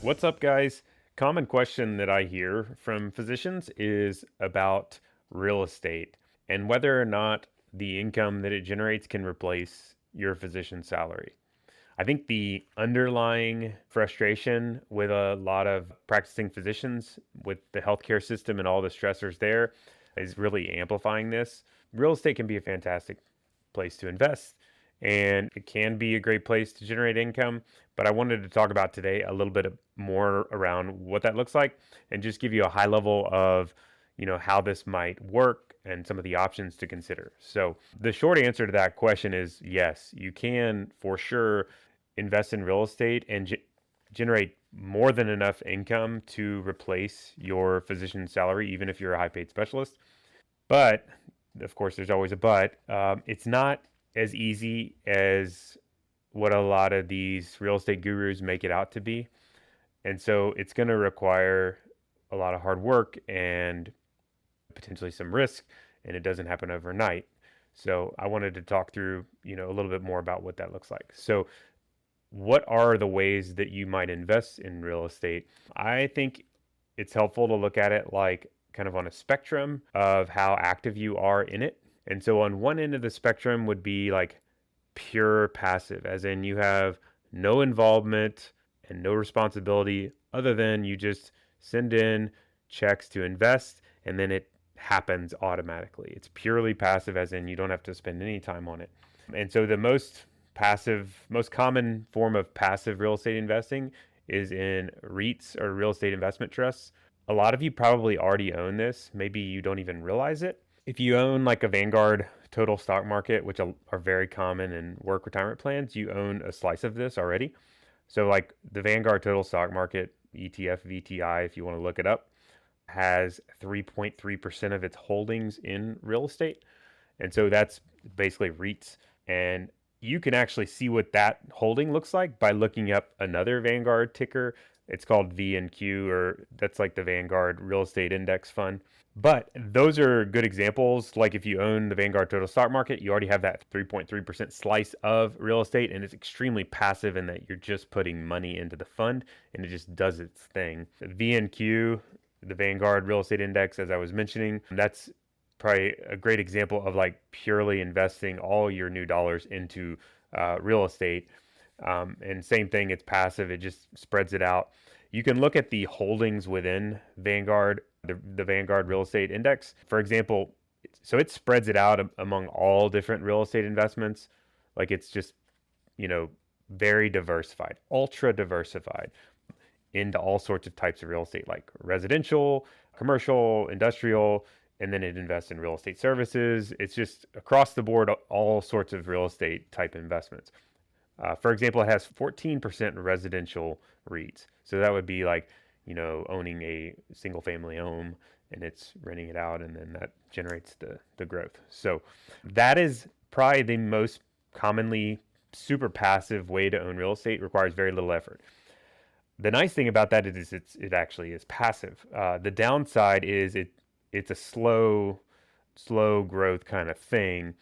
What's up, guys? Common question that I hear from physicians is about real estate and whether or not the income that it generates can replace your physician's salary. I think the underlying frustration with a lot of practicing physicians with the healthcare system and all the stressors there is really amplifying this. Real estate can be a fantastic place to invest and it can be a great place to generate income. But I wanted to talk about today a little bit more around what that looks like and just give you a high level of how this might work and some of the options to consider. So the short answer to that question is yes, you can for sure invest in real estate and generate more than enough income to replace your physician's salary, even if you're a high paid specialist. But of course, there's always a but. It's not as easy as what a lot of these real estate gurus make it out to be. And so it's going to require a lot of hard work and potentially some risk, and it doesn't happen overnight. So I wanted to talk through, a little bit more about what that looks like. So what are the ways that you might invest in real estate? I think it's helpful to look at it like kind of on a spectrum of how active you are in it. And so on one end of the spectrum would be like pure passive, as in you have no involvement and no responsibility other than you just send in checks to invest and then it happens automatically. It's purely passive, as in you don't have to spend any time on it. And so the most common form of passive real estate investing is in REITs or real estate investment trusts. A lot of you probably already own this. Maybe you don't even realize it. If you own like a Vanguard total stock market, which are very common in work retirement plans, you own a slice of this already. So like the Vanguard total stock market, ETF, VTI, if you want to look it up, has 3.3% of its holdings in real estate. And so that's basically REITs. And you can actually see what that holding looks like by looking up another Vanguard ticker. It's called VNQ, or that's like the Vanguard Real Estate Index Fund. But those are good examples. Like if you own the Vanguard Total Stock Market, you already have that 3.3% slice of real estate, and it's extremely passive in that you're just putting money into the fund and it just does its thing. The VNQ, the Vanguard Real Estate Index, as I was mentioning, that's probably a great example of like purely investing all your new dollars into real estate. And same thing, it's passive, it just spreads it out. You can look at the holdings within Vanguard, the Vanguard Real Estate Index. For example, so it spreads it out among all different real estate investments. Like it's just, very diversified, ultra diversified into all sorts of types of real estate, like residential, commercial, industrial, and then it invests in real estate services. It's just across the board, all sorts of real estate type investments. For example, it has 14% residential REITs. So that would be like, owning a single family home and it's renting it out, and then that generates the growth. So that is probably the most commonly super passive way to own real estate. It requires very little effort. The nice thing about that is it actually is passive. The downside is it's a slow growth kind of thing.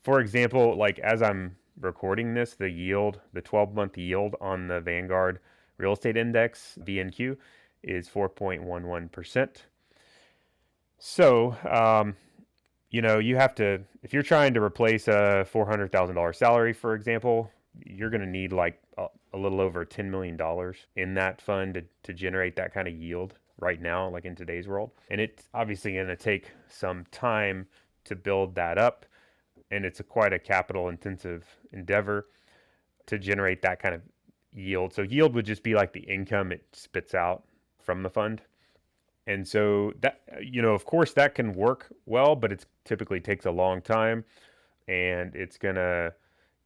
For example, like as I'm recording this, the 12-month yield on the Vanguard Real Estate Index, VNQ, is 4.11%. So, you have to, if you're trying to replace a $400,000 salary, for example, you're going to need like a little over $10 million in that fund to generate that kind of yield right now, like in today's world. And it's obviously going to take some time to build that up. And it's quite a capital intensive endeavor to generate that kind of yield. So yield would just be like the income it spits out from the fund. And so that, of course that can work well, but it typically takes a long time and it's going to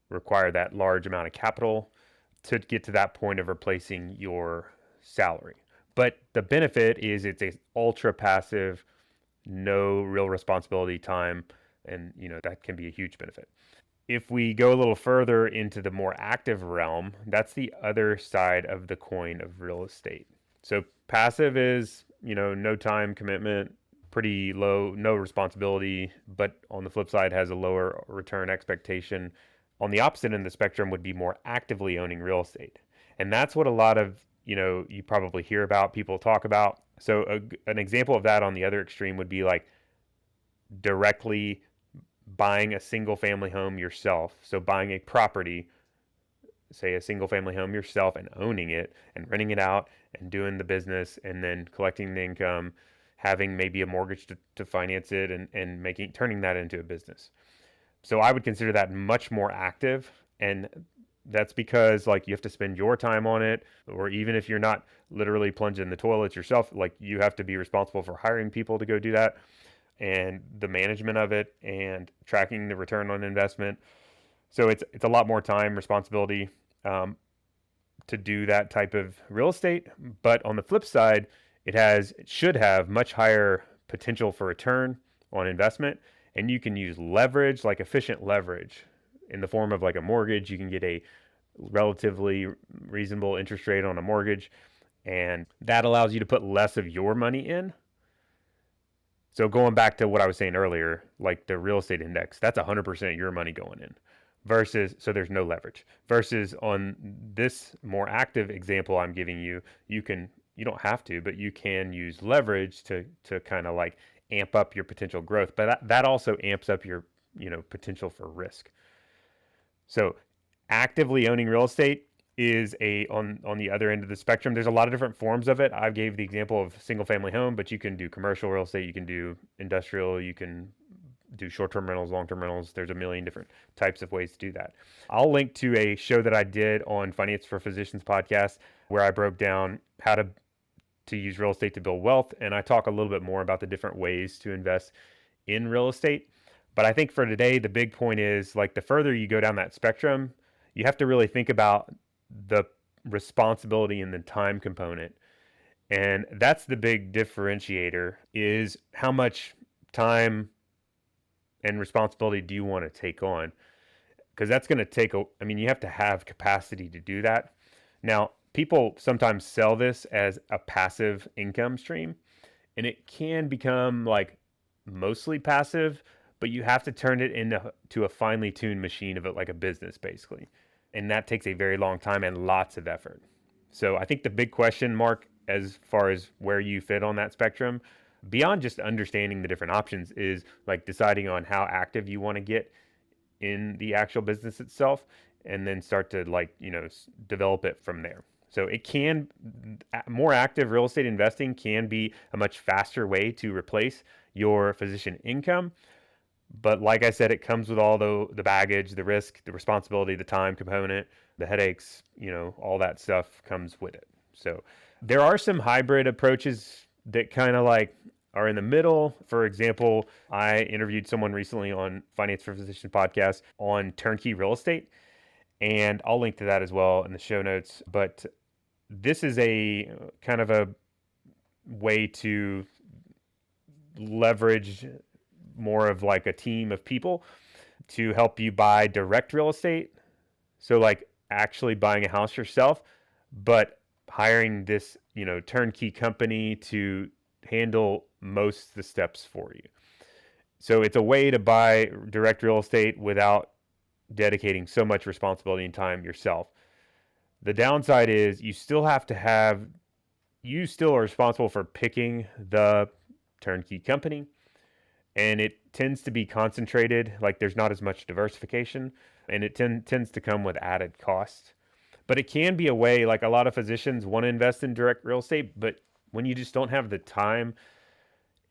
require that large amount of capital to get to that point of replacing your salary. But the benefit is it's a ultra passive, no real responsibility time, and that can be a huge benefit. If we go a little further into the more active realm, that's the other side of the coin of real estate. So passive is, no time commitment, pretty low, no responsibility, but on the flip side has a lower return expectation. On the opposite end of the spectrum would be more actively owning real estate. And that's what a lot of you probably hear about, people talk about. So an example of that on the other extreme would be like directly buying a single family home yourself. So buying a property, say a single family home yourself, and owning it and renting it out and doing the business and then collecting the income, having maybe a mortgage to finance it, and turning that into a business. So I would consider that much more active. And that's because like you have to spend your time on it, or even if you're not literally plunging the toilets yourself, like you have to be responsible for hiring people to go do that and the management of it and tracking the return on investment. So it's a lot more time, responsibility, to do that type of real estate. But on the flip side, it should have much higher potential for return on investment, and you can use leverage, like efficient leverage, in the form of like a mortgage. You can get a relatively reasonable interest rate on a mortgage, and that allows you to put less of your money in. So going back to what I was saying earlier, like the real estate index, that's 100% your money going in versus, so there's no leverage. Versus on this more active example I'm giving you, you don't have to, but you can use leverage to kind of like amp up your potential growth. But that also amps up your, potential for risk. So actively owning real estate is on the other end of the spectrum. There's a lot of different forms of it. I gave the example of single family home, but you can do commercial real estate, you can do industrial, you can do short-term rentals, long-term rentals. There's a million different types of ways to do that. I'll link to a show that I did on Finance for Physicians podcast where I broke down how to use real estate to build wealth, and I talk a little bit more about the different ways to invest in real estate. But I think for today, the big point is like the further you go down that spectrum, you have to really think about the responsibility and the time component. And that's the big differentiator, is how much time and responsibility do you want to take on? Because that's going to you have to have capacity to do that. Now, people sometimes sell this as a passive income stream, and it can become like mostly passive, but you have to turn it into a finely tuned machine of it, like a business basically. And that takes a very long time and lots of effort. So I think the big question mark as far as where you fit on that spectrum, beyond just understanding the different options, is like deciding on how active you want to get in the actual business itself, and then start to develop it from there. So more active real estate investing can be a much faster way to replace your physician income. But like I said, it comes with all the baggage, the risk, the responsibility, the time component, the headaches, all that stuff comes with it. So there are some hybrid approaches that kind of like are in the middle. For example, I interviewed someone recently on Finance for Physicians podcast on turnkey real estate, and I'll link to that as well in the show notes. But this is a kind of a way to leverage more of like a team of people to help you buy direct real estate. So like actually buying a house yourself, but hiring this, turnkey company to handle most of the steps for you. So it's a way to buy direct real estate without dedicating so much responsibility and time yourself. The downside is you still are responsible for picking the turnkey company, and it tends to be concentrated, like there's not as much diversification, and it tends to come with added costs. But it can be a way, like a lot of physicians want to invest in direct real estate, but when you just don't have the time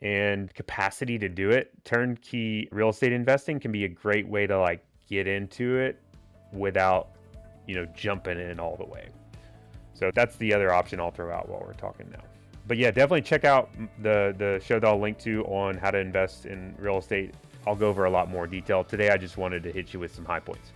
and capacity to do it, turnkey real estate investing can be a great way to like get into it without, jumping in all the way. So that's the other option I'll throw out while we're talking now. But yeah, definitely check out the show that I'll link to on how to invest in real estate. I'll go over a lot more detail. Today, I just wanted to hit you with some high points.